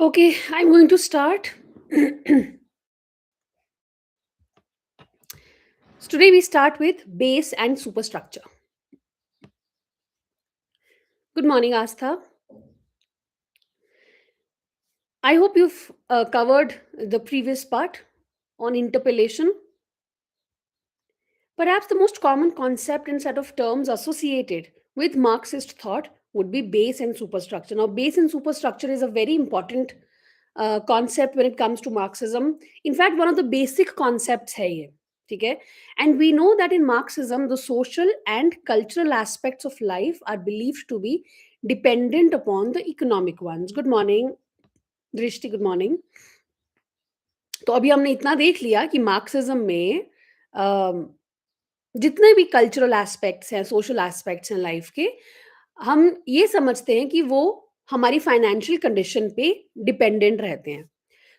Okay, I'm going to start. So today we start with base and superstructure. Good morning, Astha. I hope you've covered the previous part on interpellation. Perhaps the most common concept and set of terms associated with Marxist thought would be base and superstructure. Now, base and superstructure is a very important concept when it comes to Marxism. In fact, one of the basic concepts है ये, ठीक है? And we know that in Marxism, the social and cultural aspects of life are believed to be dependent upon the economic ones. Good morning, Drishti. Good morning. तो अभी हमने इतना देख लिया कि मार्क्सिज्म में जितने भी कल्चरल एस्पेक्ट्स हैं, सोशल एस्पेक्ट्स हैं लाइफ के, हम ये समझते हैं कि वो हमारी फाइनेंशियल कंडीशन पे डिपेंडेंट रहते हैं।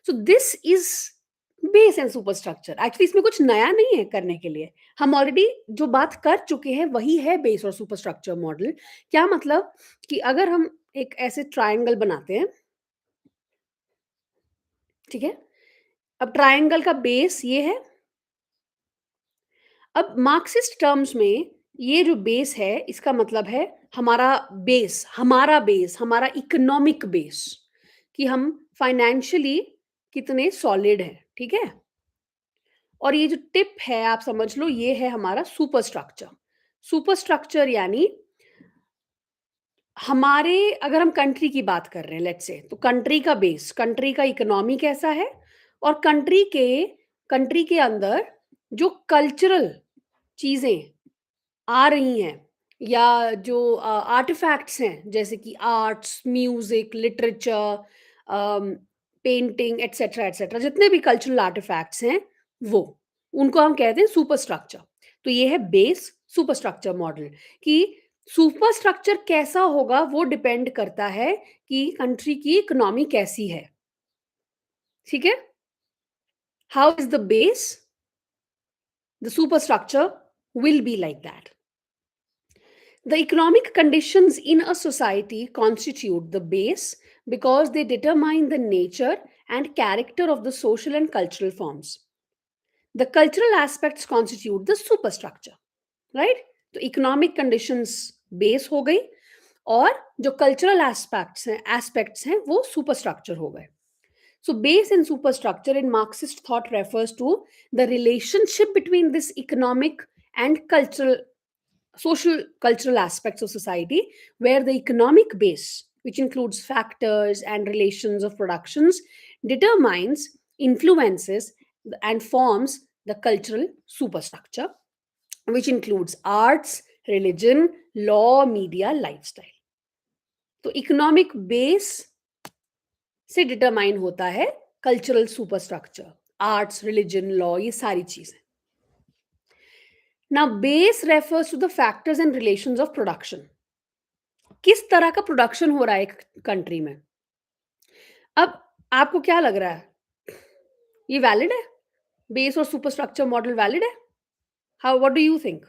So this is base and superstructure. Actually इसमें कुछ नया नहीं है करने के लिए। हम ऑलरेडी जो बात कर चुके हैं वही है बेस और सुपरस्ट्रक्चर मॉडल। क्या मतलब कि अगर हम एक ऐसे ट्रायंगल बनाते हैं, ठीक है? अब ट्रायंगल का बेस ये है। अब मार्क्सिस्ट टर्म्स में ये जो बेस है इसका मतलब है हमारा इकोनॉमिक बेस, कि हम फाइनेंशियली कितने सॉलिड हैं, ठीक है? और ये जो टिप है आप समझ लो, ये है हमारा सुपरस्ट्रक्चर। सुपरस्ट्रक्चर यानी हमारे, अगर हम कंट्री की बात कर रहे हैं लेट्स से, तो कंट्री का बेस, कंट्री का इकोनॉमी कैसा है, और कंट्री के अंदर जो कल्चरल चीजें आ रही हैं, या जो आर्टिफैक्ट्स हैं जैसे कि arts, music, literature, painting etcetera etcetera, जितने भी कल्चरल आर्टिफैक्ट्स हैं वो, उनको हम कहते हैं सुपरस्ट्रक्चर। तो ये है बेस सुपरस्ट्रक्चर मॉडल। कि सुपरस्ट्रक्चर कैसा होगा वो डिपेंड करता है कि कंट्री की इकोनॉमी कैसी है, ठीक है? How is the base, the superstructure will be like that. The economic conditions in a society constitute the base because they determine the nature and character of the social and cultural forms. The cultural aspects constitute the superstructure, right? तो economic conditions base हो गई, और जो cultural aspects हैं वो superstructure हो गए। So base and superstructure in Marxist thought refers to the relationship between this economic and social cultural aspects of society, where the economic base, which includes factors and relations of productions, determines, influences, and forms the cultural superstructure, which includes arts, religion, law, media, lifestyle. तो economic base से determine होता है cultural superstructure, arts, religion, law, ये सारी चीजें। Now, base refers to the factors and relations of production. किस तरह का प्रोडक्शन हो रहा है एक कंट्री में? अब आपको क्या लग रहा है, ये वैलिड है? बेस और सुपरस्ट्रक्चर मॉडल वैलिड है? How, what do you think?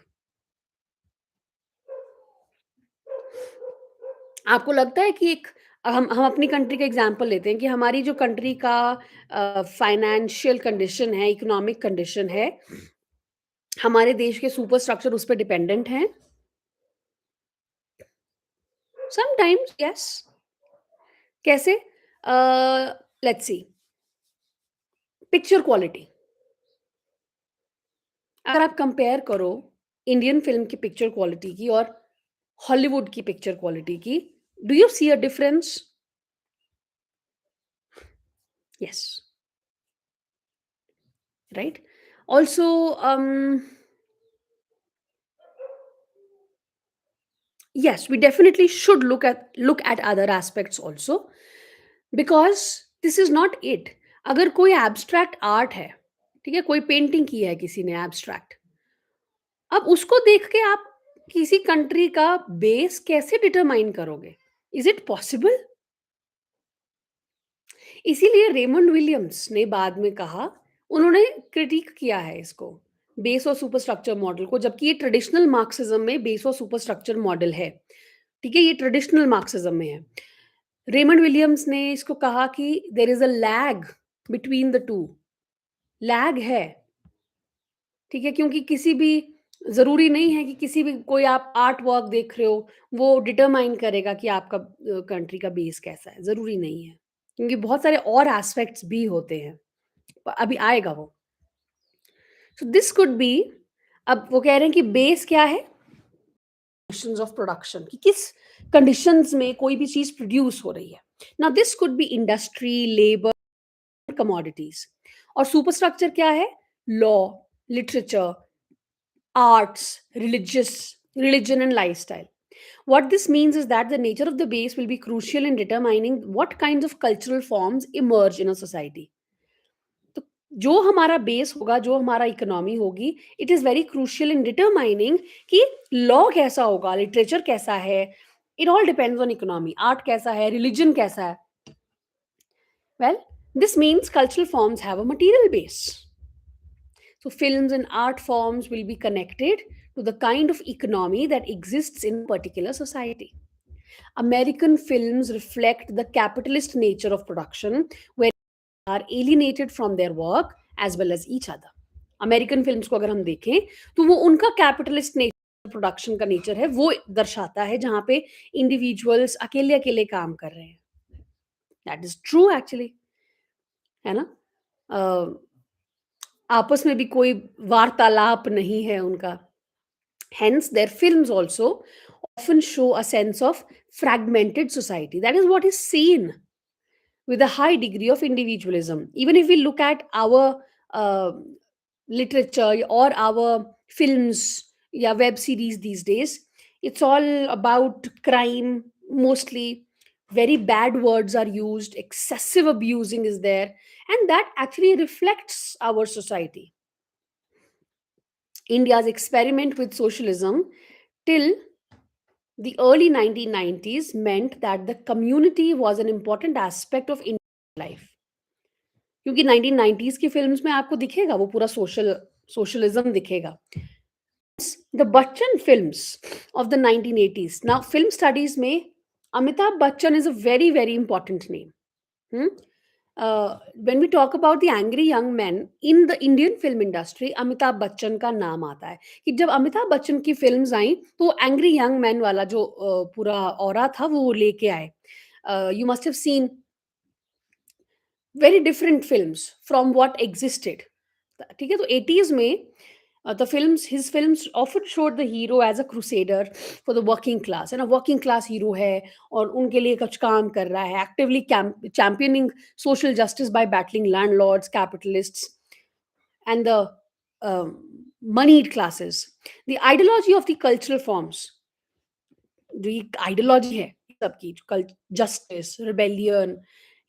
आपको लगता है कि एक, हम अपनी कंट्री का एग्जांपल लेते हैं कि हमारी जो कंट्री का फाइनेंशियल कंडीशन है, इकोनॉमिक कंडीशन है, हमारे देश के सुपरस्ट्रक्चर उस पे डिपेंडेंट हैं? Sometimes yes. कैसे? Let's see, picture quality. अगर आप कंपेयर करो इंडियन फिल्म की पिक्चर क्वालिटी की और हॉलीवुड की पिक्चर क्वालिटी की, do you see a difference? Yes, right. Also yes, we definitely should look at other aspects also, because this is not it. अगर कोई एब्स्ट्रैक्ट आर्ट है, ठीक है, कोई पेंटिंग की है किसी ने एब्स्ट्रैक्ट, अब उसको देख के आप किसी कंट्री का बेस कैसे डिटरमाइन करोगे? Is it possible? इसीलिए रेमंड विलियम्स ने बाद में कहा, उन्होंने क्रिटिक किया है इसको, बेस और सुपरस्ट्रक्चर मॉडल को, जबकि ये ट्रेडिशनल मार्क्सिज्म में बेस और सुपरस्ट्रक्चर मॉडल है, ठीक है, ये ट्रेडिशनल मार्क्सिज्म में है। रेमंड विलियम्स ने इसको कहा कि there is a lag between the two. Lag है, ठीक है? क्योंकि किसी भी ज़रूरी नहीं है कि किसी भी कोई आप आर्ट वर्क देख रहे हो, वो डिटरमाइन करेगा कि आपका कंट्री का बेस कैसा है, ज़रूरी नहीं है। क्योंकि बहुत सारे और एस्पेक्ट्स भी होते हैं, अभी आएगा वो। सो दिस कुड बी, अब वो कह रहे हैं कि बेस क्या है? कंडीशंस ऑफ प्रोडक्शन, कि किस कंडीशंस में कोई भी चीज़ प्रोड्यूस हो रही है। Now this could be industry, labour, commodities. और सुपरस्ट्रक्चर क्या है? Law, literature, arts, religion, and lifestyle. What this means is that the nature of the base will be crucial in determining what kinds of cultural forms emerge in a society. तो जो हमारा base होगा, जो हमारा economy होगी, it is very crucial in determining कि law कैसा होगा, लिटरेचर कैसा है। It all depends on economy. Art कैसा है, रिलीजन कैसा है। Well, this means cultural forms have a material base. So, films and art forms will be connected to the kind of economy that exists in a particular society. American films reflect the capitalist nature of production, where they are alienated from their work as well as each other. American films को अगर हम देखें तो वो उनका capitalist nature, production का nature है, वो दर्शाता है, जहां पे इंडिविजुअल्स अकेले अकेले काम कर रहे हैं। दैट इज ट्रू एक्चुअली, है ना? आपस में भी कोई वार्तालाप नहीं है उनका। Hence, their films also often show a sense of fragmented society. That is what is seen with a high degree of individualism. Even if we look at our literature or our films, yeah, web series these days, it's all about crime mostly. Very bad words are used, excessive abusing is there, and that actually reflects our society. India's experiment with socialism till the early 1990s meant that the community was an important aspect of Indian life. क्योंकि 1990s की films में आपको दिखेगा वो पूरा socialism दिखेगा. The Bachchan films of the 1980s. Now, film studies में Amitabh Bachchan is a very, very important name. Hmm? When we talk about the angry young men in the Indian film industry, Amitabh Bachchan का नाम आता है कि जब अमिताभ बच्चन की films आई तो angry young man वाला जो पूरा ऑरा था वो लेके आए. You must have seen very different films from what existed. ठीक है, तो 80s में the films his films often showed the hero as a crusader for the working class, है ना? वर्किंग क्लास हीरो है और उनके लिए कुछ काम कर रहा है, actively championing social justice by battling landlords, capitalists, and the moneyed classes. The ideology of the cultural forms, जो ये आइडियोलॉजी है सबकी, जस्टिस, रिबेलियन,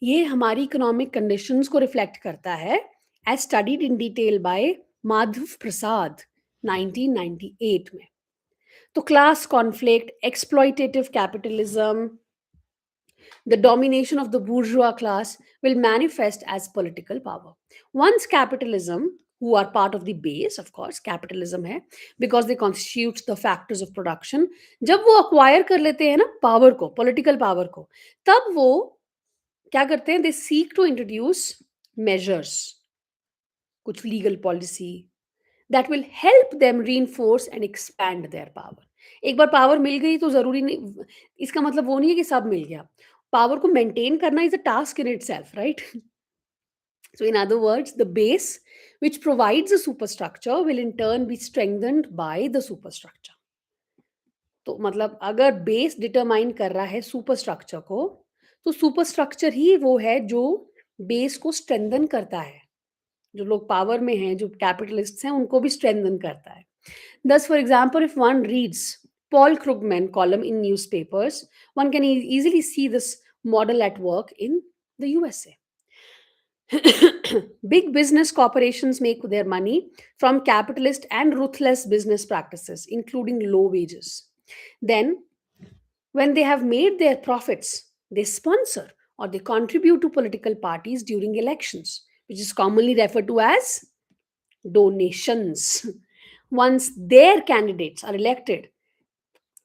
ये हमारी इकोनॉमिक कंडीशंस को रिफ्लेक्ट करता है, as studied in detail by Madhav Prasad 1998 में. तो class conflict, exploitative capitalism, the domination of the bourgeois class will manifest as political power. Once capitalism, who are part of the base, of course, capitalism है, because they constitute the factors of production, जब वो acquire कर लेते हैं ना power को, political power को, तब वो क्या करते हैं? They seek to introduce measures, कुछ legal policy that will help them reinforce and expand their power. एक बार पावर मिल गई तो जरूरी नहीं, इसका मतलब वो नहीं है कि सब मिल गया. पावर को मेंटेन करना is a task in itself, right? So in other words, the base which provides a superstructure will in turn be strengthened by the superstructure. तो मतलब अगर बेस डिटरमाइन कर रहा है सुपरस्ट्रक्चर को, तो सुपरस्ट्रक्चर ही वो है जो बेस को स्ट्रेंथन करता है. जो लोग पावर में हैं, जो कैपिटलिस्ट्स हैं, उनको भी स्ट्रेंथन करता है. Thus, for example, if one reads Paul Krugman column in newspapers, one can easily see this model at work in the USA. Big business corporations make their money from capitalist and ruthless business practices, including low wages. Then, when they have made their profits, they sponsor or they contribute to political parties during elections, which is commonly referred to as donations. Once their candidates are elected,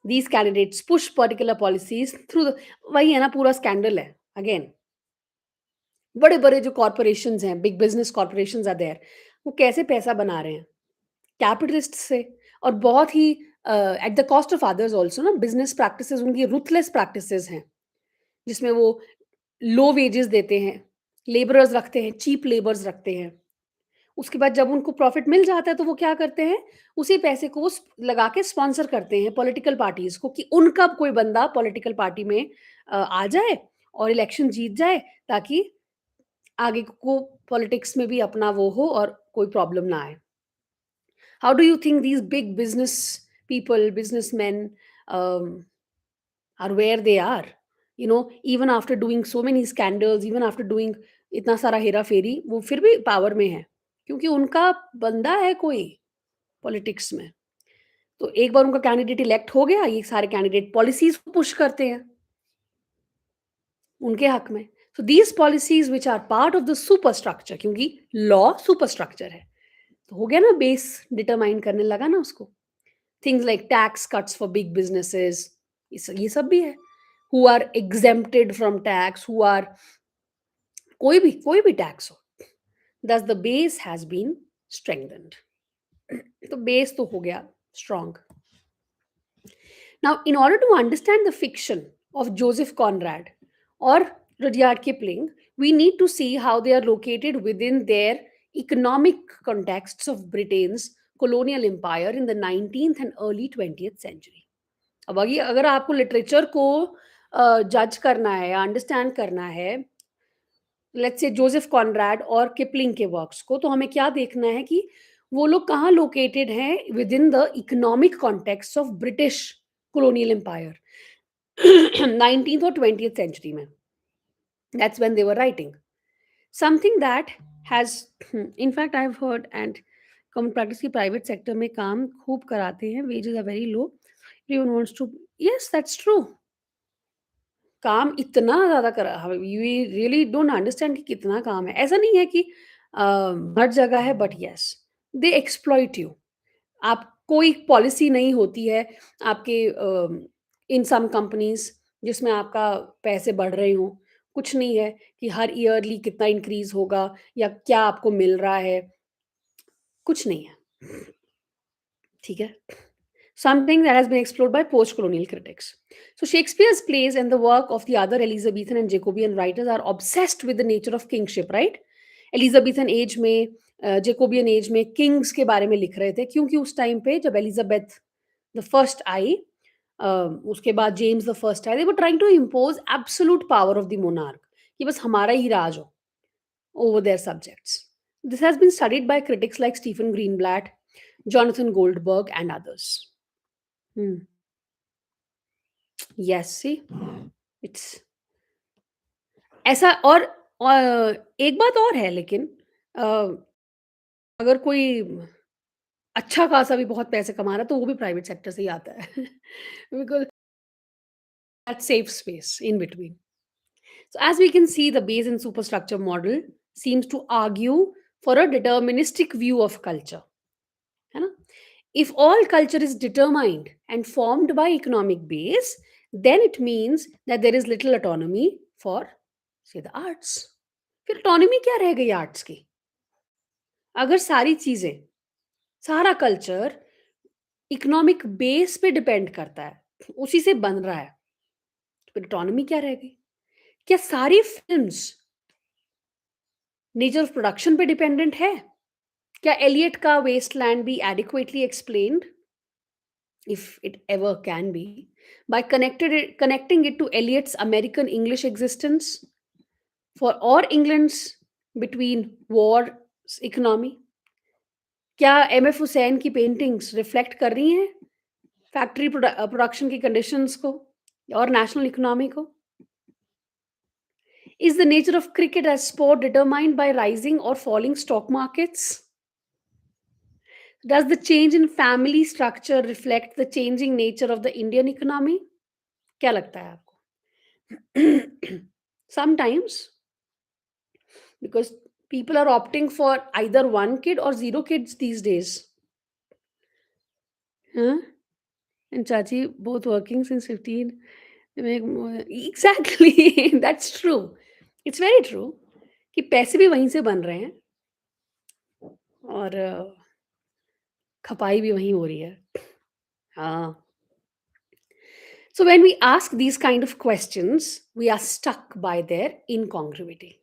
these candidates push particular policies through the, वही है ना, पूरा scandal है again. बड़े बड़े जो corporations हैं, big business corporations are there, वो कैसे पैसा बना रहे हैं कैपिटलिस्ट से, और बहुत ही at the cost of others also ना। बिजनेस प्रैक्टिसेस उनकी रुथलेस प्रैक्टिसेस हैं, जिसमें वो लो वेजेस देते हैं, लेबरर्स रखते हैं, चीप लेबर्स रखते हैं। उसके बाद जब उनको प्रॉफिट मिल जाता है तो वो क्या करते हैं, उसी पैसे को वो लगा के स्पॉन्सर करते हैं पॉलिटिकल पार्टीज को, कि उनका कोई बंदा पॉलिटिकल पार्टी में आ जाए और इलेक्शन जीत जाए, ताकि आगे को पॉलिटिक्स में भी अपना वो हो और कोई प्रॉब्लम ना आए। How do you think these big business people, businessmen, are where they are? You know, even after doing so many scandals, even after doing इतना सारा हेरा फेरी, वो फिर भी पावर में है, क्योंकि उनका बंदा है कोई पॉलिटिक्स में। तो एक बार उनका कैंडिडेट इलेक्ट हो गया, ये सारे कैंडिडेट पॉलिसीज को पुश करते हैं उनके हक में। So these policies which are part of the superstructure, क्योंकि लॉ सुपर स्ट्रक्चर है, तो हो गया ना, बेस डिटरमाइन करने लगा ना उसको। Things like tax cuts for big businesses, ये सब भी है। Who are exempted from tax, who are, कोई भी टैक्स हो, thus the base has been strengthened. तो बेस तो हो गया strong. Now, in order to understand the fiction of Joseph Conrad or Rudyard Kipling, we need to see how they are located within their economic contexts of Britain's colonial empire in the 19th and early 20th century. अब अगर आपको literature को जज करना है या understand करना है, लेट्स से जोसेफ कॉनराड और किपलिंग के वर्क्स को, तो हमें क्या देखना है कि वो लोग कहाँ लोकेटेड हैं with in the economic context of British colonial empire 19th or 20th century में, that's when they were writing something that has in fact I've heard and common practice की प्राइवेट सेक्टर में काम खूब कराते हैं, wages are very low, everyone wants to, yes that's true, काम इतना ज़्यादा करा, यू रियली डोंट अंडरस्टैंड कि कितना काम है। ऐसा नहीं है कि हर जगह है, but yes they exploit you. आप कोई पॉलिसी नहीं होती है आपके इन सम कंपनीज जिसमें आपका पैसे बढ़ रहे हों, कुछ नहीं है कि हर ईयरली कितना इंक्रीज होगा या क्या आपको मिल रहा है, कुछ नहीं है, ठीक है। Something that has been explored by post-colonial critics. So Shakespeare's plays and the work of the other Elizabethan and Jacobean writers are obsessed with the nature of kingship, right? Elizabethan age में, Jacobean age में kings के बारे में लिख रहे थे, क्योंकि उस टाइम पे जब एलिजाबेथ द फर्स्ट आई, उसके बाद जेम्स द फर्स्ट आए, they were trying to impose absolute power of the monarch, कि बस हमारा ही राज हो over their subjects. This has been studied by critics like Stephen Greenblatt, Jonathan Goldberg, and others. Yes see it's ऐसा। और एक बात और है, लेकिन अ, अगर कोई अच्छा खासा भी बहुत पैसे कमा रहा है तो वो भी प्राइवेट सेक्टर से ही आता है because that safe space in between. So as we can see the base in superstructure model seems to argue for a deterministic view of culture, है ना। If all culture is determined and formed by economic base, then it means that there is little autonomy for, say, the arts. फिर autonomy क्या रह गई arts की? अगर सारी चीजें, सारा कल्चर इकोनॉमिक बेस पे डिपेंड करता है, उसी से बन रहा है, तो फिर autonomy क्या रह गई? क्या सारी फिल्म्स नेचर ऑफ प्रोडक्शन पे डिपेंडेंट है? क्या एलियट का वेस्टलैंड भी adequately explained, if it ever can be, by connecting it to Eliot's American English existence for or England's between war economy? क्या एमएफ हुसैन की पेंटिंग्स रिफ्लेक्ट कर रही हैं फैक्ट्री प्रोडक्शन की कंडीशंस को और नेशनल इकोनॉमी को? Is the nature of cricket as sport determined by rising or falling stock markets? Does the change in family structure reflect the changing nature of the Indian economy? क्या लगता है आपको? Sometimes, because people are opting for either one kid or zero kids these days. Huh? And चाची both working since 15 exactly that's true. It's very true कि पैसे भी वहीं से बन रहे हैं और खपाई भी वहीं हो रही है। हाँ। So when we ask these kind of questions, we are stuck by their incongruity.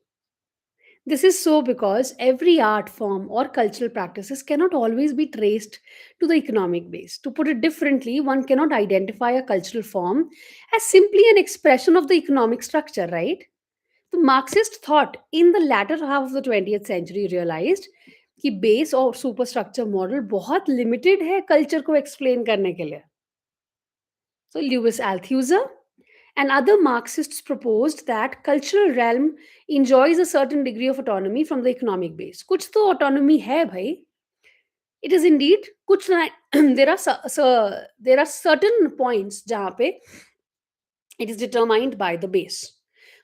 This is so because every art form or cultural practices cannot always be traced to the economic base. To put it differently, one cannot identify a cultural form as simply an expression of the economic structure, right? The Marxist thought in the latter half of the 20th century realized कि base और superstructure model बहुत limited है culture को explain करने के लिए. So Lewis Althusser and other Marxists proposed that cultural realm enjoys a certain degree of autonomy from the economic base. कुछ तो autonomy है भाई. It is indeed कुछ ना there are certain points जहाँ पे it is determined by the base,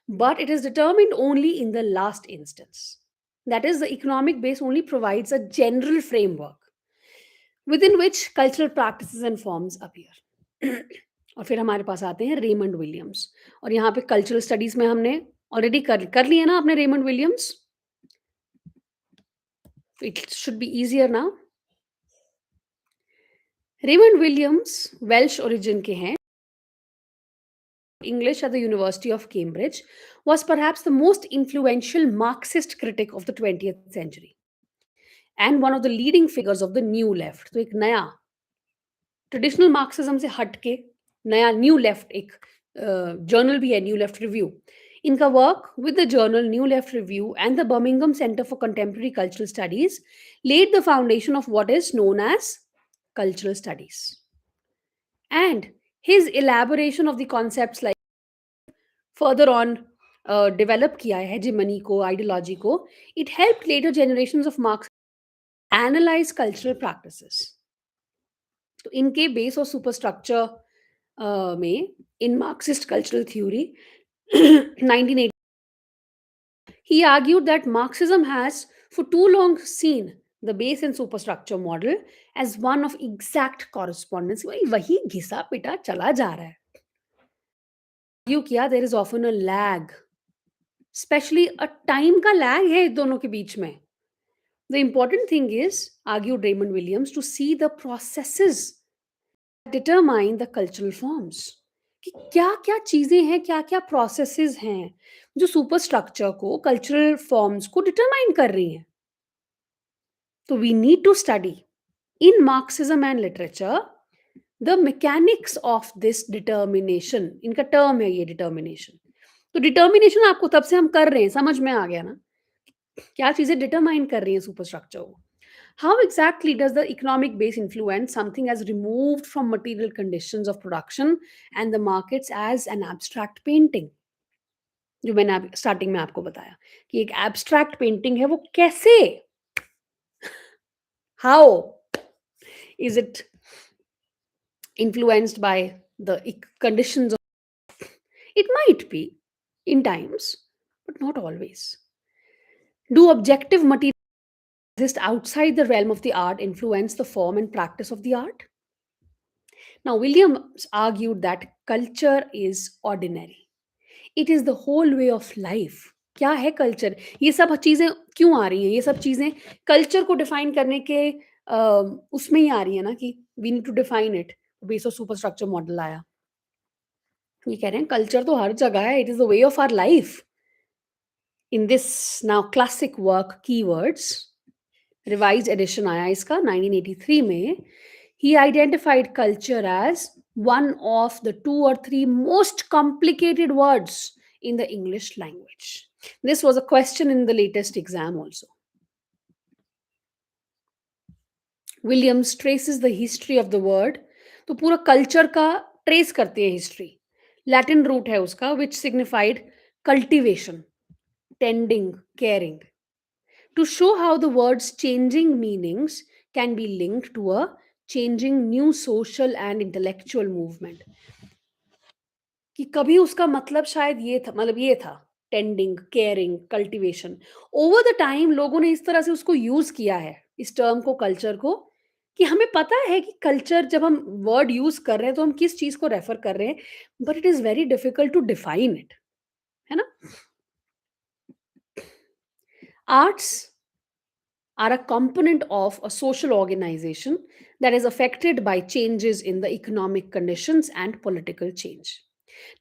but it is determined only in the last instance. That is, the economic base only provides a general framework within which cultural practices and forms appear. और फिर हमारे पास आते हैं Raymond Williams और यहाँ पे cultural studies में हमने ऑलरेडी कर कर लिए ना आपने Raymond Williams. It should be easier now. Raymond Williams Welsh origin के हैं. English at the University of Cambridge, was perhaps the most influential Marxist critic of the 20th century and one of the leading figures of the New Left. तो एक नया traditional Marxism से हटके नया new left एक journal भी है, new left review. इनका work with the journal new left review and the Birmingham centre for contemporary cultural studies laid the foundation of what is known as cultural studies. And his elaboration of the concepts like further on develop किया है hegemony को, ideology को, it helped later generations of Marx analyze cultural practices. तो इनके base और superstructure में in Marxist cultural theory 1980 he argued that Marxism has for too long seen the base and superstructure model as one of exact correspondence. वही घिसा पिटा चला जा रहा है. Argue किया there is often a lag, especially a time का lag है इन दोनों के बीच में. The important thing is, argued Raymond Williams, to see the processes that determine the cultural forms. कि क्या क्या चीजें हैं, क्या क्या प्रोसेसेस हैं जो सुपर स्ट्रक्चर को, कल्चरल फॉर्म्स को डिटरमाइन कर रही हैं. तो we need to study in Marxism and literature the mechanics of this determination. इनका टर्म है ये डिटर्मिनेशन. तो डिटर्मिनेशन आपको तब से हम कर रहे हैं, समझ में आ गया ना क्या चीजें डिटरमाइन कर रही हैं सुपर स्ट्रक्चर को. How exactly does the economic base influence something as removed from material conditions of production and the markets as an abstract painting? जो मैंने स्टार्टिंग में आपको बताया कि एक एब्स्ट्रैक्ट पेंटिंग है, वो कैसे, how is it influenced by the conditions of, it might be in times but not always. Do objective materials exist outside the realm of the art influence the form and practice of the art? Now Williams argued that culture is ordinary. It is the whole way of life. क्या है culture? ये सब चीजें क्यों आ रही हैं? ये सब चीजें कल्चर को डिफाइन करने के उसमें ही आ रही है ना कि we need to define it. Base of superstructure model आया. ये कह रहे हैं कल्चर तो हर जगह है. It is the way of our life. In this now classic work keywords revised edition आया इसका 1983 में. He identified culture as one of the 2 or 3 most complicated words in the English language. This was a question in the latest exam also. Williams traces the history of the word. तो पूरा culture का trace करते हैं history. Latin root है उसका which signified cultivation, tending, caring. To show how the word's changing meanings can be linked to a changing new social and intellectual movement. कि कभी उसका मतलब शायद ये था, मतलब ये था tending, caring, cultivation. Over the time लोगों ने इस तरह से उसको यूज किया है, इस टर्म को, कल्चर को, कि हमें पता है कि कल्चर जब हम वर्ड यूज़ कर रहे हैं तो हम किस चीज़ को रेफ़र कर रहे हैं, but it is very difficult to define it, है ना? Arts are a component of a social organization that is affected by changes in the economic conditions and political change.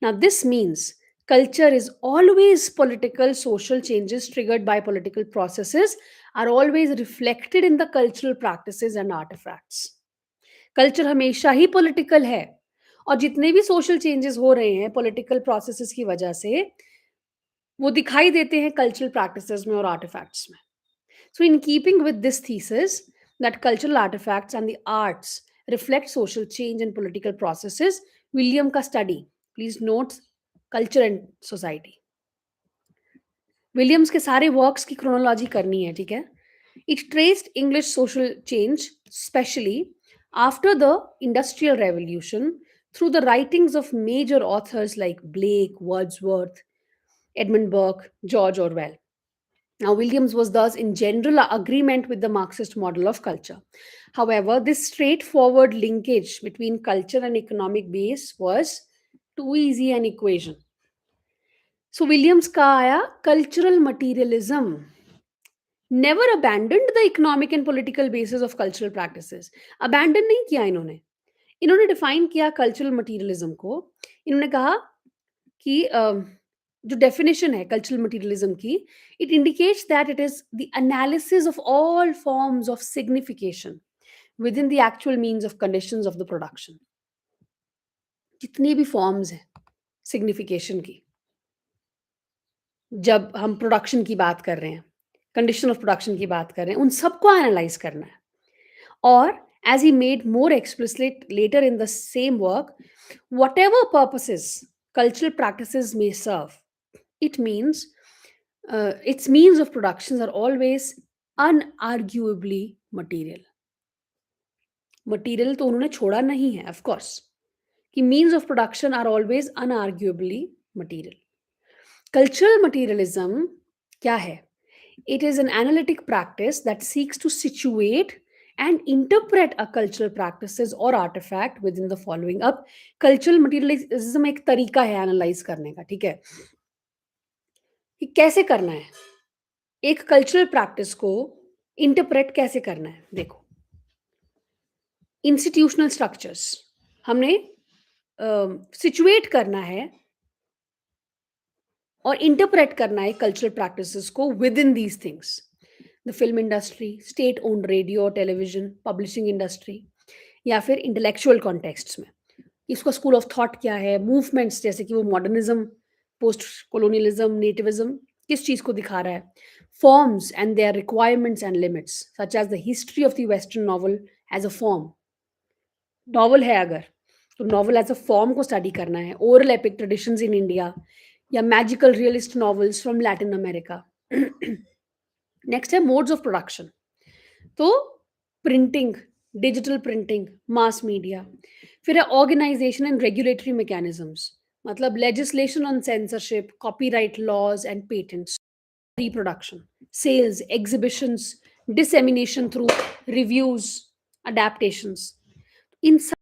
Now, this means culture is always political, social changes triggered by political processes are always reflected in the cultural practices and artifacts. Culture हमेशा ही political है और जितने भी social changes हो रहे हैं political processes की वजह से वो दिखाई देते हैं कल्चरल प्रैक्टिसेस में और आर्टिफैक्ट्स में. So, in keeping with this thesis that cultural artifacts and the arts reflect social change and political processes, William का study, please note culture and society. Williams के सारे वर्क्स की क्रोनोलॉजी करनी है, ठीक है? It traced English social change, especially after the Industrial Revolution, through the writings of major authors like Blake, Wordsworth, Edmund Burke, George Orwell. Now, Williams was thus in general agreement with the Marxist model of culture. However, this straightforward linkage between culture and economic base was too easy an equation. So, Williams का आया cultural materialism never abandoned the economic and political basis of cultural practices. Abandon नहीं किया इन्होंने. इन्होंने define किया cultural materialism को. इन्होंने कहा कि जो definition है cultural materialism की, it indicates that it is the analysis of all forms of signification within the actual means of conditions of the production. जितनी भी forms हैं signification की, जब हम प्रोडक्शन की बात कर रहे हैं, कंडीशन ऑफ प्रोडक्शन की बात कर रहे हैं, उन सबको एनालाइज करना है. और as he made more explicit later in the same work, whatever purposes cultural practices may serve, it means its means of productions are always unarguably material. Material तो उन्होंने छोड़ा नहीं है, of course, कि means of production are always unarguably material. Cultural materialism क्या है? It is an analytic practice that seeks to situate and interpret a cultural practices or artifact within the following. अब cultural materialism एक तरीका है analyse करने का, ठीक है? कि कैसे करना है? एक कल्चरल प्रैक्टिस को इंटरप्रेट कैसे करना है? देखो, इंस्टीट्यूशनल स्ट्रक्चर्स हमने सिचुएट करना है और इंटरप्रेट करना है कल्चरल प्रैक्टिसेस को with in these things. The film industry, state owned radio और टेलीविजन, पब्लिशिंग इंडस्ट्री, या फिर इंटेलेक्चुअल कॉन्टेक्स्ट्स में इसका स्कूल ऑफ थॉट क्या है, मूवमेंट्स जैसे कि वो मॉडर्निज्म, पोस्ट कोलोनियलिज्म, नेटिविज्म किस चीज़ को दिखा रहा है, forms and their requirements and limits such as the history of the western novel as a form. Novel है अगर तो नॉवल एज अ फॉर्म को स्टडी करना है, oral epic traditions in India या magical realist novels from Latin America. Next है modes of production. तो printing, digital printing, mass media. फिर है ऑर्गेनाइजेशन एंड रेगुलेटरी मैकेनिज्म्स, मतलब legislation on censorship, copyright laws and patents, reproduction, sales, exhibitions, dissemination through reviews, adaptations. इन सब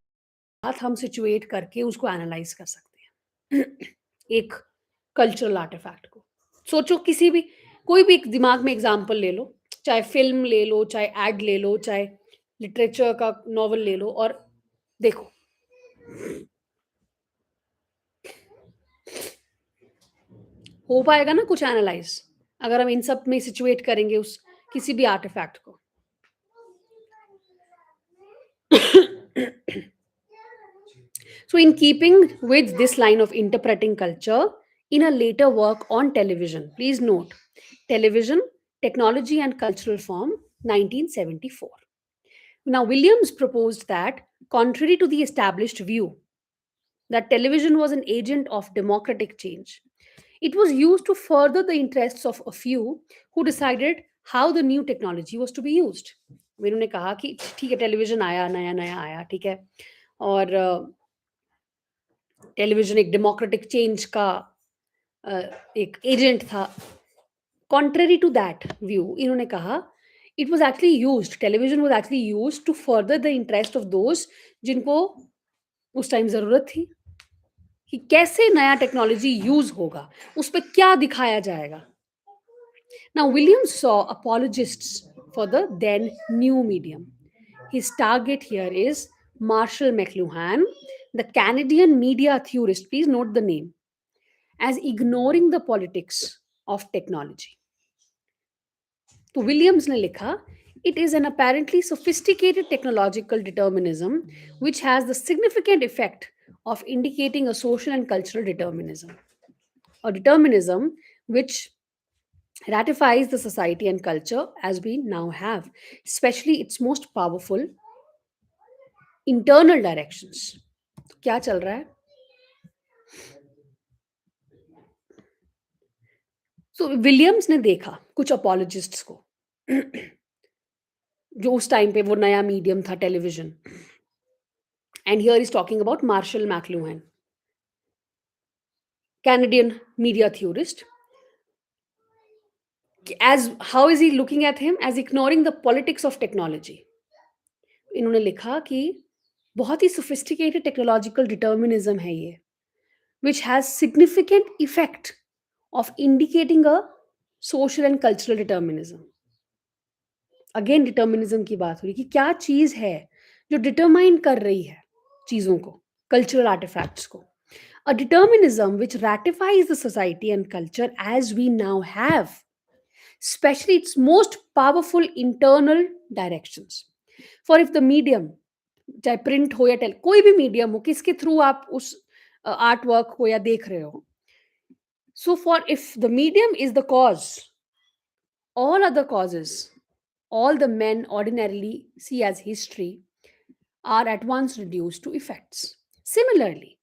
बात हम situate करके उसको एनालाइज कर सकते हैं एक कल्चरल आर्टिफैक्ट को. सोचो किसी भी कोई भी एक दिमाग में एग्जाम्पल ले लो, चाहे फिल्म ले लो, चाहे एड ले लो, चाहे लिटरेचर का नॉवल ले लो, और देखो हो पाएगा ना कुछ एनालाइज अगर हम इन सब में सिचुएट करेंगे उस किसी भी आर्टिफैक्ट को. So, in keeping with this line of interpreting culture, in a later work on television, please note Television, Technology and Cultural Form, 1974. Now, Williams proposed that, contrary to the established view that television was an agent of democratic change, it was used to further the interests of a few who decided how the new technology was to be used. उन्होंने कहा कि ठीक है, television आया, नया नया आया, ठीक है, और टेलीविजन एक डेमोक्रेटिक चेंज का एक एजेंट था. कॉन्ट्ररी टू दैट व्यू, इन्होंने कहा it was actually used, television was actually used to further the interest of those जिनको उस टाइम ज़रूरत थी कि कैसे नया टेक्नोलॉजी यूज़ होगा, उस पे क्या दिखाया जाएगा। Now, Williams saw apologists for the then new medium. His target here is Marshall McLuhan, the Canadian media theorist, please note the name, as ignoring the politics of technology. तो Williams ने लिखा, it is an apparently sophisticated technological determinism which has the significant effect of indicating a social and cultural determinism, a determinism which ratifies the society and culture as we now have, especially its most powerful internal directions. क्या चल रहा है? So Williams ने देखा कुछ अपोलोजिस्ट्स को जो उस टाइम पे वो नया मीडियम था television, and here is talking about Marshall McLuhan, Canadian media theorist. As how is he looking at him? As ignoring the politics of technology. इन्होंने लिखा कि बहुत ही sophisticated technological determinism है ये, which has significant effect of indicating a social and cultural determinism. Again determinism की बात हो रही कि क्या चीज है जो डिटरमाइन कर रही है चीजों को, cultural artifacts को. A determinism which ratifies the society and culture as we now have, especially its most powerful internal directions. For if the medium, चाहे प्रिंट हो या टेल, कोई भी मीडियम हो, किसके थ्रू आप उस आर्ट वर्क को या देख रहे हो, so for if the medium is the cause, all other causes, all the men ordinarily see as history are at once reduced to effects. Similarly,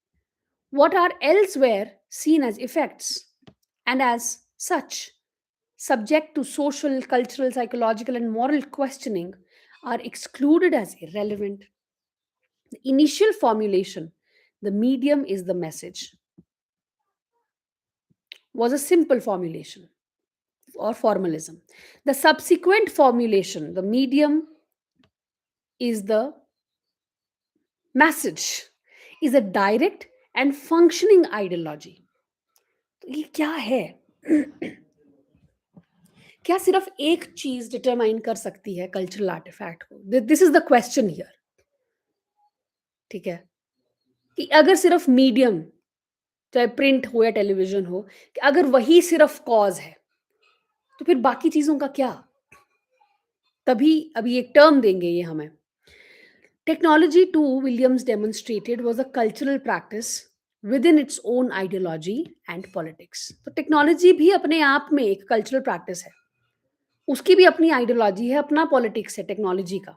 what are elsewhere seen as effects and as such subject to social, cultural, psychological, and moral questioning are excluded as irrelevant. The initial formulation, the medium is the message, was a simple formulation or formalism. The subsequent formulation, the medium is the message, is a direct and functioning ideology. तो ये क्या है? क्या सिर्फ एक चीज determine कर सकती है कल्चरल आर्टिफैक्ट को? This is the question here. ठीक है कि अगर सिर्फ मीडियम, चाहे प्रिंट हो या टेलीविजन हो, कि अगर वही सिर्फ कॉज है तो फिर बाकी चीजों का क्या? तभी अभी एक टर्म देंगे ये हमें. Technology too, Williams demonstrated, was a cultural practice within its own ideology and politics. तो टेक्नोलॉजी भी अपने आप में एक कल्चरल प्रैक्टिस है, उसकी भी अपनी आइडियोलॉजी है, अपना पॉलिटिक्स है टेक्नोलॉजी का.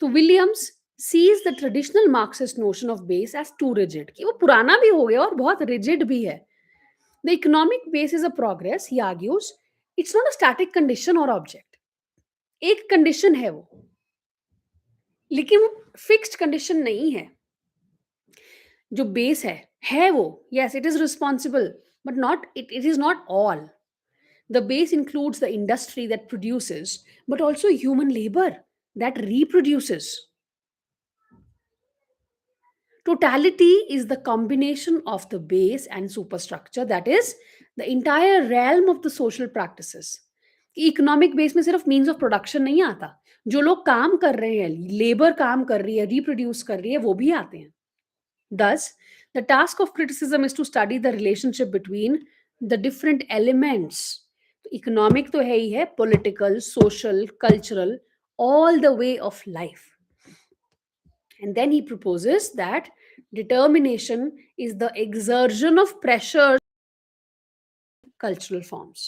तो Williams sees the traditional Marxist notion of base as too rigid, कि वो पुराना भी हो गया और बहुत rigid भी है. The economic base is a progress, he argues. It's not a static condition or object. एक condition है वो, लेकिन वो fixed condition नहीं है. जो base है वो, yes, it is responsible, but it is not all. The base includes the industry that produces, but also human labor that reproduces. Totality is the combination of the base and superstructure, that is the entire realm of the social practices. Economic base में सिर्फ means of production नहीं आता, जो लोग काम कर रहे हैं, लेबर काम कर रही है, रिप्रोड्यूस कर रही है, वो भी आते हैं. Thus, the task of criticism is to study the relationship between the different elements. Economic तो है ही है, political, social, cultural, all the way of life. And then he proposes that determination is the exertion of pressure cultural forms.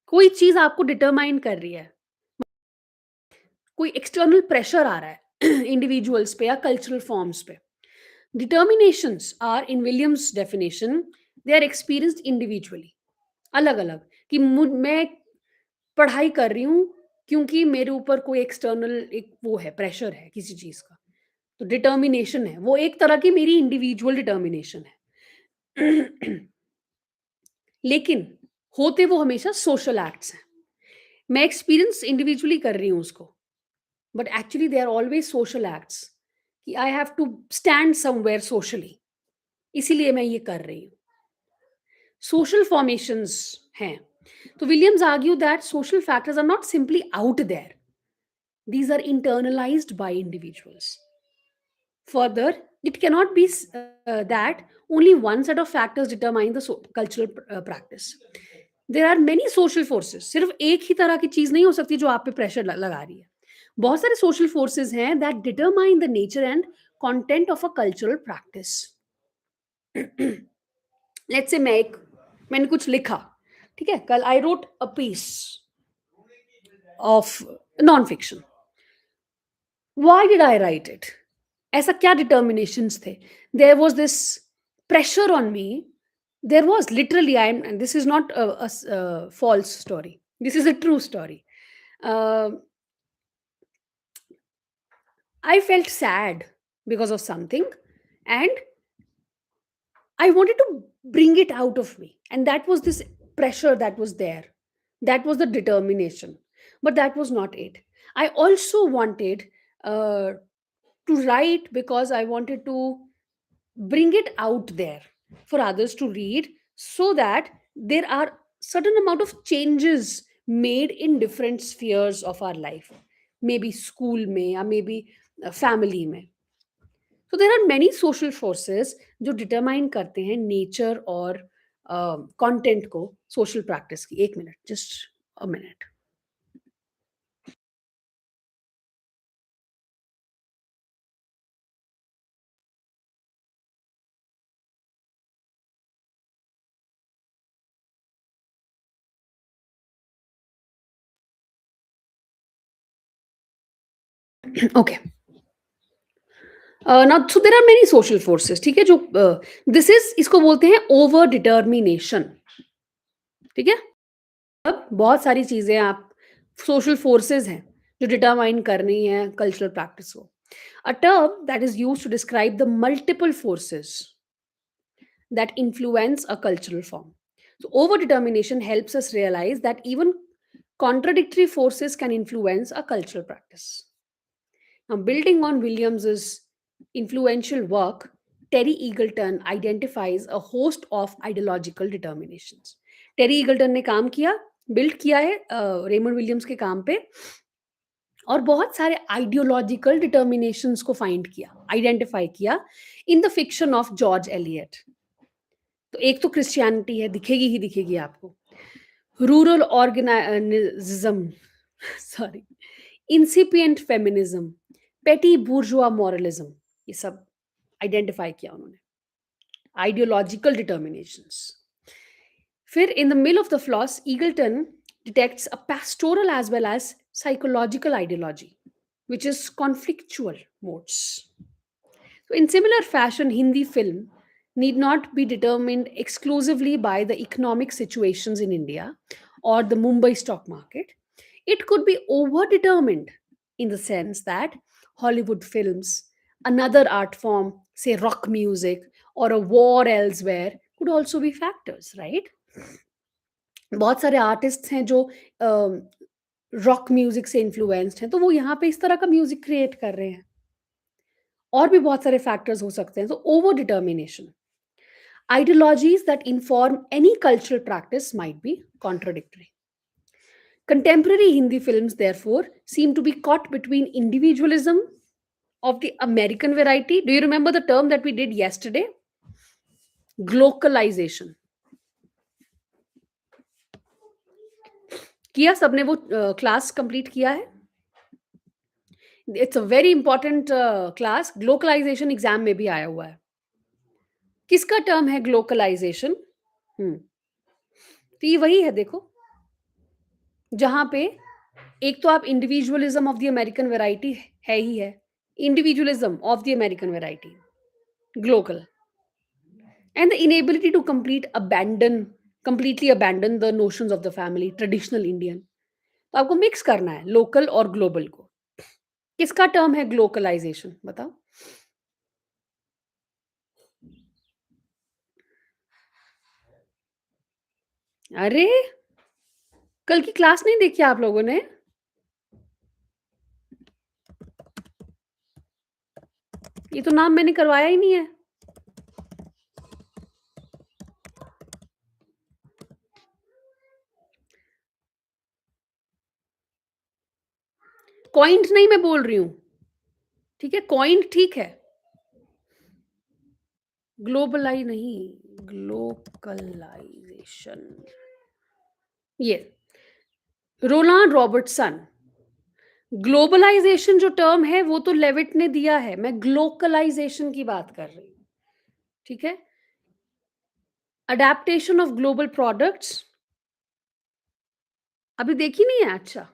कोई चीज आपको determine कर रही है, कोई एक्सटर्नल प्रेशर आ रहा है इंडिविजुअल्स पे या कल्चरल फॉर्म्स पे. Determinations are, in Williams definition, they are experienced individually, अलग अलग. कि मैं पढ़ाई कर रही हूँ क्योंकि मेरे ऊपर कोई एक्सटर्नल एक वो है, प्रेशर है किसी चीज का, तो डिटर्मिनेशन है वो, एक तरह की मेरी इंडिविजुअल डिटर्मिनेशन है. लेकिन होते वो हमेशा सोशल एक्ट्स हैं. मैं एक्सपीरियंस इंडिविजुअली कर रही हूँ उसको, but actually they are always social acts कि I have to stand somewhere socially, इसीलिए मैं ये कर रही हूँ। सोशल फॉर्मेशंस हैं। तो Williams argue that social factors are not simply out there, these are internalized by individuals. Further, it cannot be that only one set of factors determine the cultural practice. There are many social forces. सिर्फ एक ही तरह की चीज नहीं हो सकती जो आप पे प्रेशर लगा रही है। बहुत सारे social forces हैं that determine the nature and content of a cultural practice. Let's say मैंने कुछ लिखा, ठीक है, कल I wrote a piece of non-fiction. Why did I write it? ऐसा क्या determinations थे? There was this pressure on me. There was literally, and this is not a false story. This is a true story. Uh, I felt sad because of something, and I wanted to bring it out of me. And that was this pressure that was there. That was the determination. But that was not it. I also wanted uh, to write because I wanted to bring it out there for others to read, so that there are certain amount of changes made in different spheres of our life, maybe school mein or maybe family mein. So there are many social forces जो determine करते हैं nature और content को social practice की. एक minute, just a minute. Okay. ना, so there are many social forces, ठीक है, जो दिस इज, इसको बोलते हैं ओवर डिटर्मिनेशन. ठीक है. अब बहुत सारी चीजें आप, सोशल फोर्सेस हैं जो डिटरमाइन करनी है कल्चरल प्रैक्टिस को. A term that is used to describe the multiple forces that influence a cultural form. So overdetermination helps us realize that even contradictory forces can influence a cultural practice. Now, building on Williams's influential work, Terry Eagleton identifies a host of ideological determinations. Terry Eagleton ने काम किया, build किया है Raymond Williams के काम पे, और बहुत सारे आइडियोलॉजिकल डिटर्मिनेशंस को फाइंड किया, आइडेंटिफाई किया in the fiction of George Eliot. तो एक तो क्रिश्चियनिटी है, दिखेगी ही दिखेगी आपको. Rural organicism, sorry, incipient feminism, petty bourgeois moralism, ये सब आइडेंटिफाई किया उन्होंने. Ideological determinations. फिर in the Mill of the Floss, Eagleton detects a pastoral as well as psychological ideology, which is conflictual modes. So, in similar fashion, Hindi film need not be determined exclusively by the economic situations in India or the Mumbai stock market. It could be overdetermined in the sense that Hollywood films, another art form, say rock music, or a war elsewhere, could also be factors, right? बहुत सारे artist हैं जो rock music से influenced हैं, तो वो यहाँ पे इस तरह का म्यूजिक क्रिएट कर रहे हैं. और भी बहुत सारे फैक्टर्स हो सकते हैं. तो over determination, ideologies that inform any cultural practice might be contradictory. Contemporary Hindi films, therefore, seem to be caught between individualism of the American variety. Do you remember the term that we did yesterday? Glocalization. किया सबने वो class complete किया है? It's a very important class. Glocalisation exam में भी आया हुआ है. किसका टर्म है ग्लोकलाइजेशन? तो ये वही है, देखो, जहां पे एक तो आप individualism of the American variety है ही है, individualism of the American variety, glocal, and the inability to completely abandon the notions of the family, traditional Indian. तो आपको मिक्स करना है लोकल और ग्लोबल को. किसका टर्म है ग्लोकलाइजेशन, बताओ. अरे कल की क्लास नहीं देखी आप लोगों ने? ये तो नाम मैंने करवाया ही नहीं है। कॉइन्ड नहीं मैं बोल रही हूँ, ठीक है? कॉइन्ड ठीक है। ग्लोबलाई नहीं, ग्लोकलाइज़ेशन। ये रोलांड रॉबर्टसन। ग्लोबलाइज़ेशन जो टर्म है वो तो लेविट ने दिया है, मैं ग्लोकलाइज़ेशन की बात कर रही हूँ, ठीक है? अडैप्टेशन ऑफ ग्लोबल प्रोडक्ट्स अभी देखी नहीं है? अच्छा।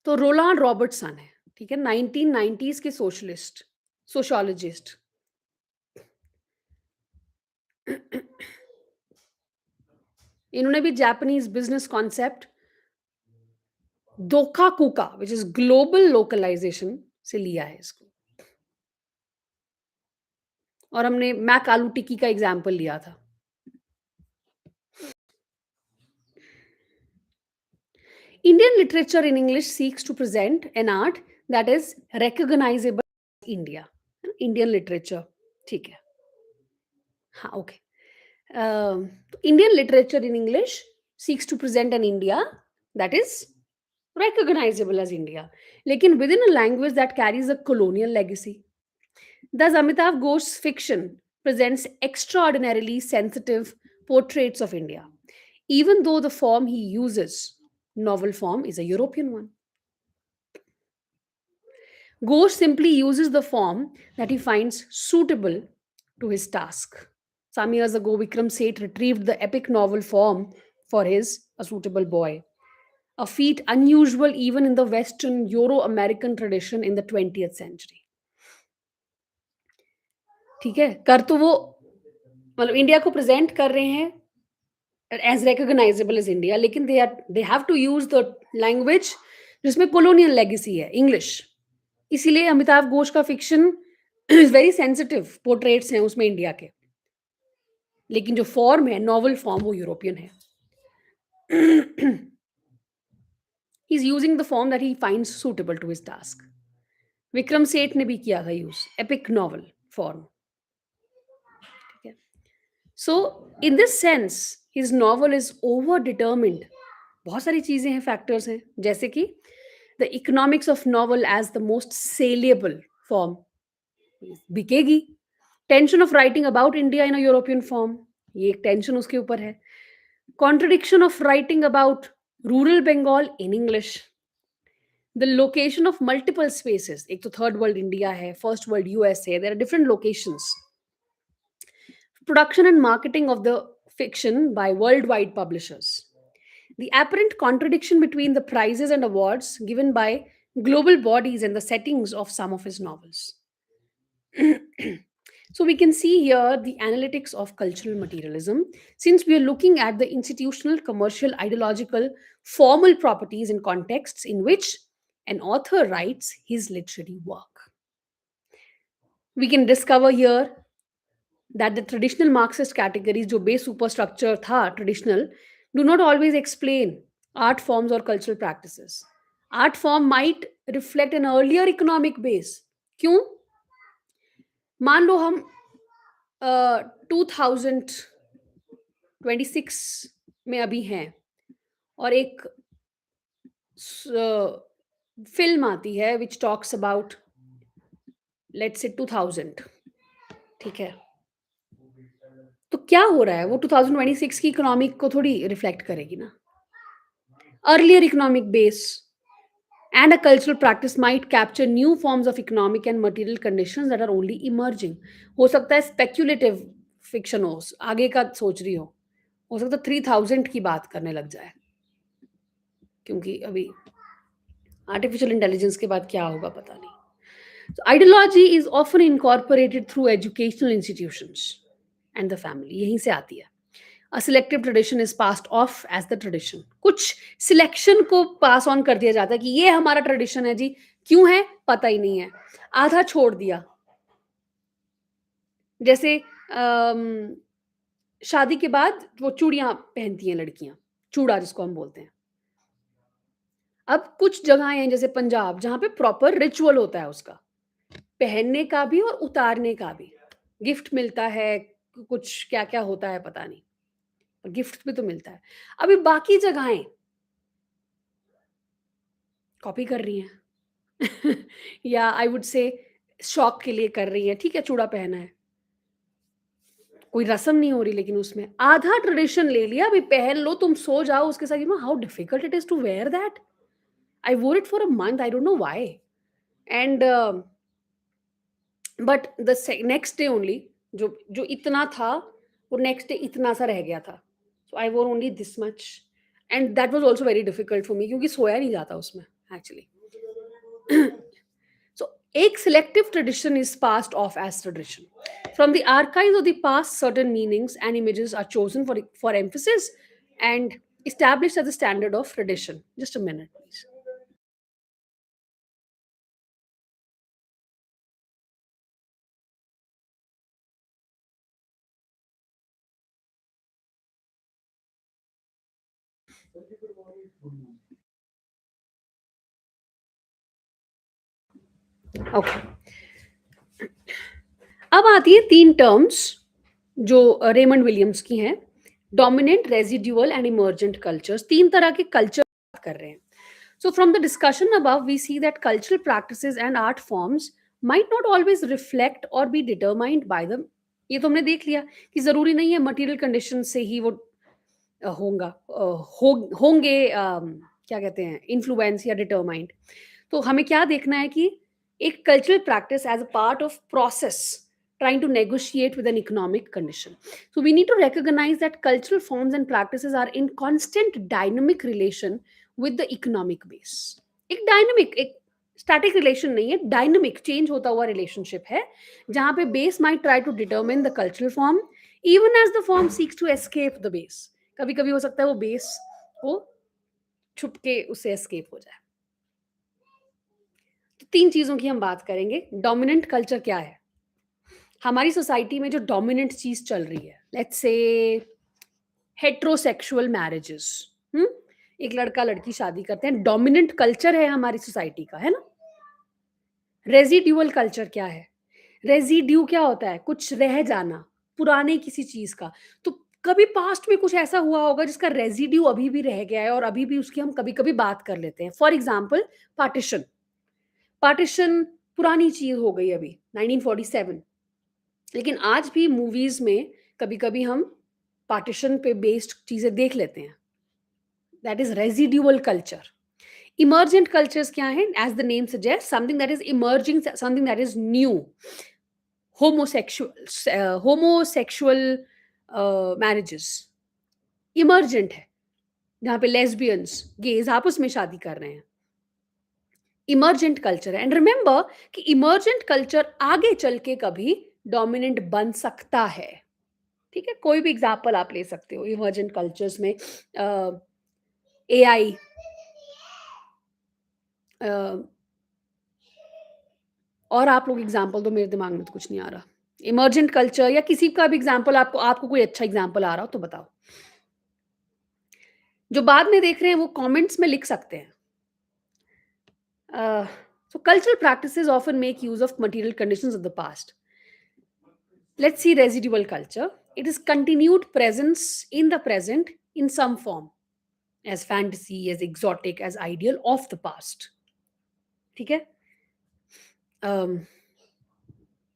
तो रोलांड रॉबर्टसन है, ठीक है? 1990s के सोशियोलॉजिस्ट। इन्होंने भी जापानीज़ बिज़नेस कॉन्सेप्ट दोकाकुका व्हिच इज़ ग्लोबल लोकलाइज़ेशन से लिया है इसको। और हमने मैक आलू टिक्की का एग्ज़ाम्पल लिया था। Indian literature in English seeks to present an art that is recognizable in India. Indian literature, ठीक है। हाँ, okay. Indian literature in English seeks to present an India that is recognizable as India, लेकिन within a language that carries a colonial legacy. Thus, Amitav Ghosh's fiction presents extraordinarily sensitive portraits of India, even though the form he uses, novel form, is a European one. Ghosh simply uses the form that he finds suitable to his task. Some years ago, Vikram Seth retrieved the epic novel form for his A Suitable Boy, a feat unusual even in the Western Euro American tradition in the 20th century. ठीक है, कर तो वो मतलब India को present कर रहे हैं एज रिकॉग्नाइजेबल एज इंडिया, लेकिन they have to use the language जिसमें कॉलोनियल लेगेसी है, इंग्लिश। इसीलिए अमिताभ घोष का fiction is very sensitive portraits हैं उसमें इंडिया के, लेकिन जो फॉर्म है नॉवल फॉर्म वो यूरोपियन है। He is using the form that he finds suitable to his task. Vikram Seth ने भी किया था यूज एपिक नॉवल फॉर्म, ठीक है। So in this sense his novel is over determined. बहुत सारी चीजें हैं, फैक्टर्स हैं, जैसे कि the economics of novel as the most saleable form बिकेगी। Tension of writing about India in a European form, ये एक टेंशन उसके ऊपर है। Contradiction of writing about rural Bengal in English. The location of multiple spaces, एक तो third world India है, first world US है, there are different locations. Production and marketing of the fiction by worldwide publishers. The apparent contradiction between the prizes and awards given by global bodies and the settings of some of his novels. So we can see here the analytics of cultural materialism, since we are looking at the institutional, commercial, ideological, formal properties and contexts in which an author writes his literary work. We can discover here that the traditional Marxist categories, जो base superstructure था traditional, do not always explain art forms or cultural practices. Art form might reflect an earlier economic base. क्यों? मान लो हम 2026 में अभी हैं और एक फिल्म आती है which talks about let's say 2000, ठीक है। तो क्या हो रहा है, वो 2026 की इकोनॉमिक को थोड़ी रिफ्लेक्ट करेगी ना। Earlier economic base and a cultural practice might capture new forms of economic and material conditions that are only emerging. हो सकता है speculative fiction हो, आगे का सोच रही हो सकता है 3000 की बात करने लग जाए, क्योंकि अभी आर्टिफिशियल इंटेलिजेंस के बाद क्या होगा पता नहीं। So ideology is often incorporated through educational institutions and the family, यहीं से आती है। A selective tradition is passed off as the tradition. कुछ सिलेक्शन को पास ऑन कर दिया जाता है कि ये हमारा ट्रेडिशन है जी, क्यों है पता ही नहीं है, आधा छोड़ दिया। जैसे शादी के बाद वो चूड़ियां पहनती हैं लड़कियां, चूड़ा जिसको हम बोलते हैं। अब कुछ जगहें हैं जैसे पंजाब जहाँ पे प्रॉपर रिचुअल होता है उसका, पहनने का भी और उतारने का भी। गिफ्ट मिलता है, कुछ क्या-क्या होता है पता नहीं, गिफ्ट भी तो मिलता है। अभी बाकी जगहें कॉपी कर रही हैं या आई वुड से शौक के लिए कर रही हैं, ठीक है चूड़ा पहना है, कोई रस्म नहीं हो रही लेकिन उसमें आधा ट्रेडिशन ले लिया, अभी पहन लो, तुम सो जाओ उसके साथ, you know how difficult it is to wear that. I wore it for a month, I don't know why and but the next day only जो जो इतना था वो नेक्स्ट डे इतना सा रह गया था, सो आई वोर only this much and that was also very difficult for me क्योंकि सोया नहीं जाता उसमें एक्चुअली। So एक selective tradition is passed off as tradition. From the archives of the past, certain meanings and images are chosen for emphasis and established as the standard of tradition. Just a minute, please. Okay. अब आती है 3 terms जो Raymond Williams की हैं, dominant, residual and emergent cultures. 3 तरह के culture बात कर रहे हैं। So from the discussion above, we see that cultural practices and art forms might not always reflect or be determined by them। ये तो हमने देख लिया कि ज़रूरी नहीं है मटेरियल कंडीशन से ही वो होंगा होंगे क्या कहते हैं इन्फ्लुएंस या डिटरमाइंड। तो हमें क्या देखना है कि एक cultural practice as a part of process trying to negotiate with an economic condition. So we need to recognize that cultural forms and practices are in constant dynamic relation with the economic base. एक dynamic एक static relation नहीं है, dynamic change होता हुआ relationship है जहां पे base might try to determine the cultural form even as the form seeks to escape the base. कभी कभी हो सकता है वो बेस को छुप के उससे एस्केप हो जाए। तो 3 चीज़ों की हम बात करेंगे। डोमिनेंट कल्चर क्या है? हमारी सोसाइटी में जो डोमिनेंट चीज़ चल रही है, लेट्स से हेटेरोसेक्सुअल मैरिजेस। हुँ? एक लड़का-लड़की शादी करते हैं, डोमिनेंट कल्चर है हमारी सोसाइटी का, है ना? रेज़िड्यूअल कल्चर क्या है? रेज़िड्यू क्या होता है? कुछ रह जाना, पुराने किसी चीज़ का। तो कभी पास्ट में कुछ ऐसा हुआ होगा जिसका रेज़िड्यू अभी भी रह गया है और अभी भी उसकी हम कभी-कभी बात कर लेते हैं। For example partition. पार्टीशन पुरानी चीज़ हो गई अभी 1947, लेकिन आज भी मूवीज़ में कभी-कभी हम पार्टीशन पे बेस्ड चीज़ें देख लेते हैं। That is residual culture. Emergent cultures क्या हैं? As the name suggest something that is emerging, something that is new. Homosexual marriages emergent है, जहाँ पे लेस्बियंस, गेज़ आपस में शादी कर रहे हैं। इमर्जेंट कल्चर है एंड रिमेंबर कि इमर्जेंट कल्चर आगे चल के कभी डोमिनेंट बन सकता है। ठीक है? कोई भी एग्ज़ाम्पल आप ले सकते हो इमर्जेंट कल्चर्स में। एआई, अ, और आप लोग एग्ज़ाम्पल दो, मेरे दिमाग में तो कुछ नहीं आ रहा। इमर्जेंट कल्चर या किसी का भी एग्ज़ाम्पल आपको आपको कोई अच्छा एग्ज़ाम्पल आ रहा हो तो बताओ। जो बाद में देख रहे हैं वो कमेंट्स में लिख सकते हैं। So cultural practices often make use of material conditions of the past. Let's see residual culture. It is continued presence in the present in some form, as fantasy, as exotic, as ideal of the past. ठीक है? Um,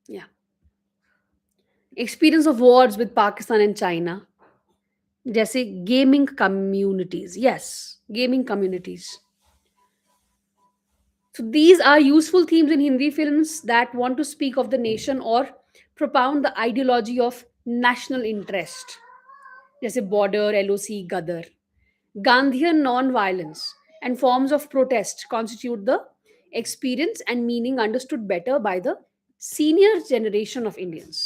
yeah. Experience of wars with Pakistan and China, जैसे gaming communities. Yes, gaming communities. So these are useful themes in Hindi films that want to speak of the nation or propound the ideology of national interest. जैसे border, LOC, Gadar. Gandhian non violence and forms of protest constitute the experience and meaning understood better by the senior generation of Indians.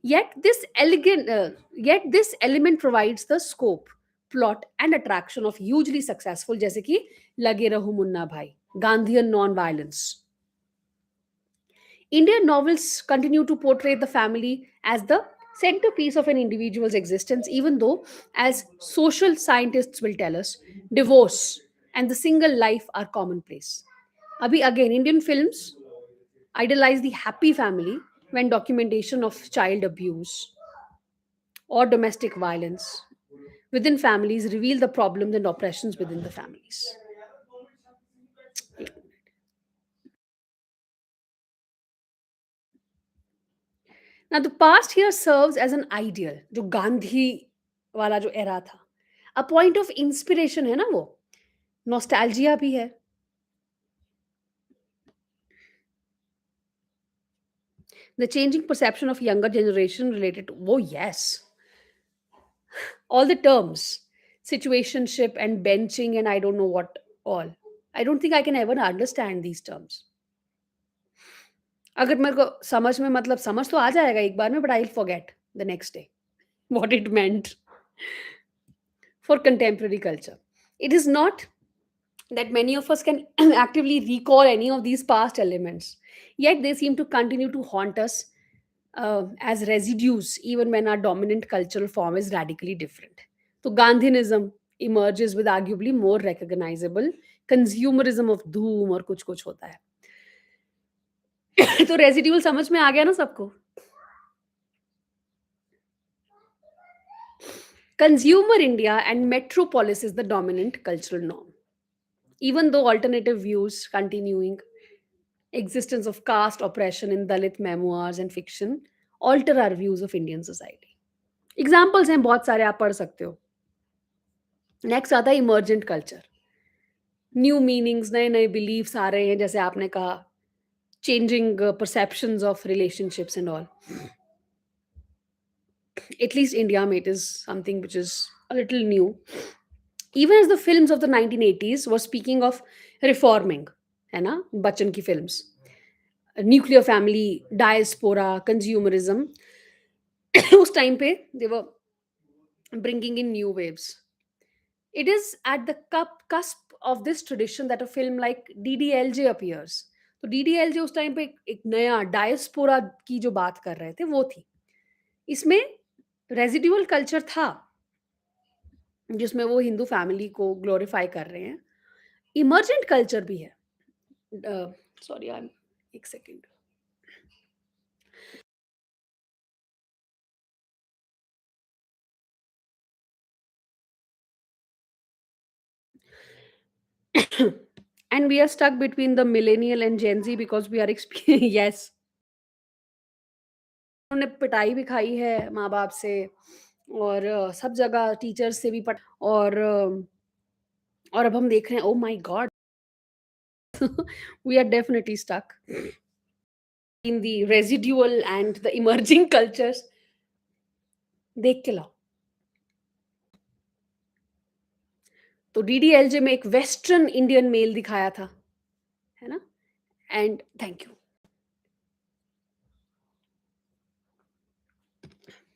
Yet this element provides the scope, plot and attraction of hugely successful जैसे कि लगे रहो मुन्ना भाई, Gandhian non-violence. Indian novels continue to portray the family as the centerpiece of an individual's existence, even though, as social scientists will tell us, divorce and the single life are commonplace. Abhi, again, Indian films idolize the happy family when documentation of child abuse or domestic violence within families reveal the problems and oppressions within the families. Now, the past here serves as an ideal, जो गांधी वाला जो era था, a point of inspiration है ना वो, nostalgia भी है. The changing perception of younger generation related to, oh yes, all the terms, situationship and benching and I don't know what all. I don't think I can ever understand these terms. अगर मेरे को समझ में मतलब समझ तो आ जाएगा एक बार में, but I'll forget the next day what it meant for contemporary culture. It is not that many of us can actively recall any of these past elements, yet they seem to continue to haunt us as residues even when our dominant cultural form is radically different. So, Gandhianism emerges with arguably more recognizable consumerism of doom और कुछ कुछ होता है. तो residual समझ में आ गया ना सबको. Consumer India and metropolis is the dominant cultural norm. Even though alternative views continuing existence of caste oppression in Dalit memoirs and fiction alter our views of Indian society. Examples हैं बहुत सारे, आप पढ़ सकते हो. नेक्स्ट आता है emergent culture. New meanings, नए नए बिलीव्स आ रहे हैं, जैसे आपने कहा changing perceptions of relationships and all. At least India, it is something which is a little new. Even as the films of the 1980s were speaking of reforming, है ना, बच्चन की films, nuclear family, diaspora, consumerism, उस time पे they were bringing in new waves. It is at the cusp of this tradition that a film like DDLJ appears. तो DDLJ उस time पे एक नया डायस्पोरा की जो बात कर रहे थे वो थी. इसमें रेजिडुअल कल्चर था जिसमें वो हिंदू फैमिली को ग्लोरीफाई कर रहे हैं. इमर्जेंट कल्चर भी है. सॉरी, आई एम एक second. And we are stuck between the millennial and Gen Z because we are yes. उन्होंने पिटाई भी खाई है माँ बाप से और सब जगह टीचर्स से भी और अब हम देख रहे हैं, oh my God, we are definitely stuck in the residual and the emerging cultures. देख के लाओ. तो डीडीएलजे में एक वेस्टर्न इंडियन मेल दिखाया था, है ना. And thank you.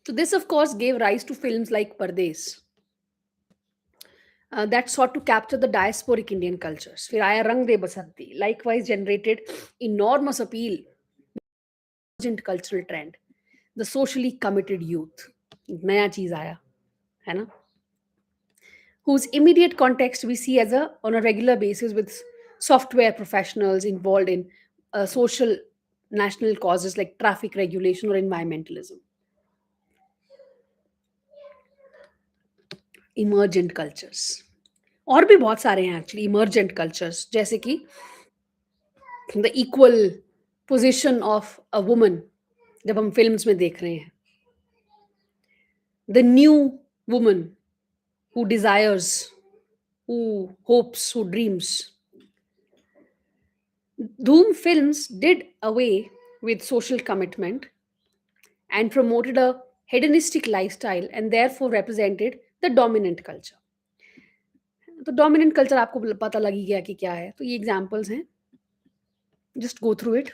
So this, of course, gave rise to films like Pardes that sought to capture the diasporic Indian cultures. फिर आया रंग दे बसंती, likewise generated enormous appeal. Emergent cultural trend, the socially committed youth, नया चीज आया, है ना, whose immediate context we see as on a regular basis with software professionals involved in social national causes like traffic regulation or environmentalism. Emergent cultures और भी बहुत सारे हैं एक्चुअली इमर्जेंट कल्चर्स, जैसे कि the equal position of a woman जब हम films में देख रहे हैं, the new woman who desires, who hopes, who dreams. Dhoom films did away with social commitment and promoted a hedonistic lifestyle and therefore represented the dominant culture. तो dominant culture आपको पता लग ही गया कि क्या है. तो ये एग्जांपल्स हैं, जस्ट गो थ्रू इट.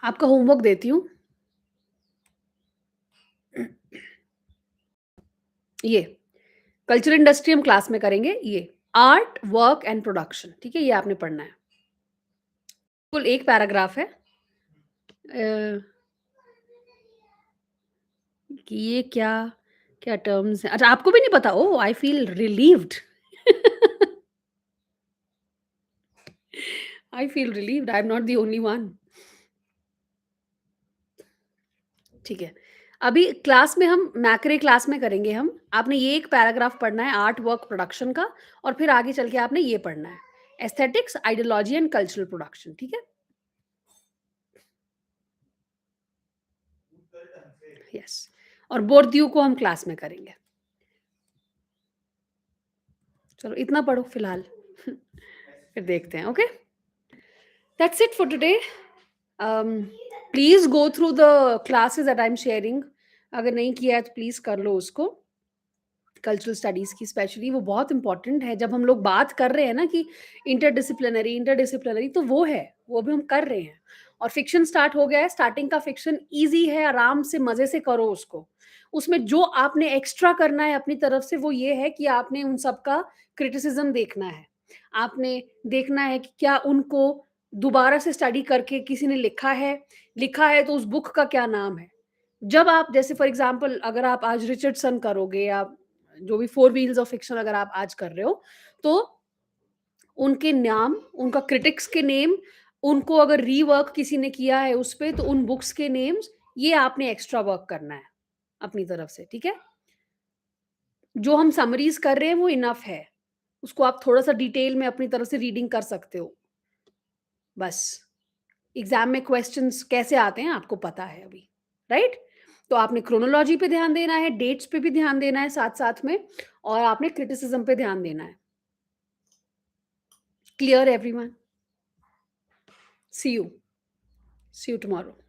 आपका होमवर्क देती हूँ. ये कल्चर इंडस्ट्री हम क्लास में करेंगे. ये आर्ट, वर्क एंड प्रोडक्शन, ठीक है? ये आपने पढ़ना है। कुल एक पैराग्राफ है। अ, कि ये क्या क्या टर्म्स हैं? अच्छा, आपको भी नहीं पता? Oh! I feel relieved. I feel relieved, I am not the only one. ठीक है। अभी क्लास में हम मैक्रे क्लास में करेंगे हम। आपने ये एक पैराग्राफ पढ़ना है आर्ट, वर्क, प्रोडक्शन का, और फिर आगे चल के आपने ये पढ़ना है, aesthetics, ideology and cultural production, ठीक है? यस। और बोर्ड को हम क्लास में करेंगे। चलो इतना पढ़ो फिलहाल। फिर देखते हैं, okay? That's it for today. Please go through the classes that I am sharing. अगर नहीं किया है तो प्लीज़ कर लो उसको। कल्चरल स्टडीज़ की स्पेशली वो बहुत इम्पोर्टेंट है। जब हम लोग बात कर रहे हैं ना कि इंटरडिसिप्लिनरी इंटरडिसिप्लिनरी, तो वो है, वो भी हम कर रहे हैं। और फ़िक्शन स्टार्ट हो गया है, स्टार्टिंग का फ़िक्शन ईज़ी है, आराम से मज़े से करो उसको। उसमें जो आपने एक्स्ट्रा करना है अपनी तरफ से वो ये है कि आपने उन सब का क्रिटिसिज़्म देखना है। आपने देखना है कि क्या उनको दोबारा से स्टडी करके किसी ने लिखा है तो उस बुक का क्या नाम है? जब आप जैसे फॉर एग्ज़ाम्पल अगर आप आज रिचर्डसन करोगे या जो भी फोर व्हील्स ऑफ फिक्शन अगर आप आज कर रहे हो, तो उनके नाम, उनका क्रिटिक्स के नेम, उनको अगर रीवर्क किसी ने किया है उस पे, तो उन बुक्स के नेम्स, ये आपने एक्स्ट्रा वर्क करना है अपनी तरफ से, ठीक है? जो हम समरीज़ कर रहे हैं वो इनफ है। उसको आप थोड़ा-सा डिटेल में अपनी तरफ से रीडिंग कर सकते हो, बस। एग्ज़ाम में क्वेश्चंस कैसे आते हैं आपको पता है अभी, राइट? तो आपने क्रोनोलॉजी पे ध्यान देना है, डेट्स पे भी ध्यान देना है साथ-साथ में, और आपने क्रिटिसिज़्म पे ध्यान देना है। Clear everyone? See you. See you tomorrow.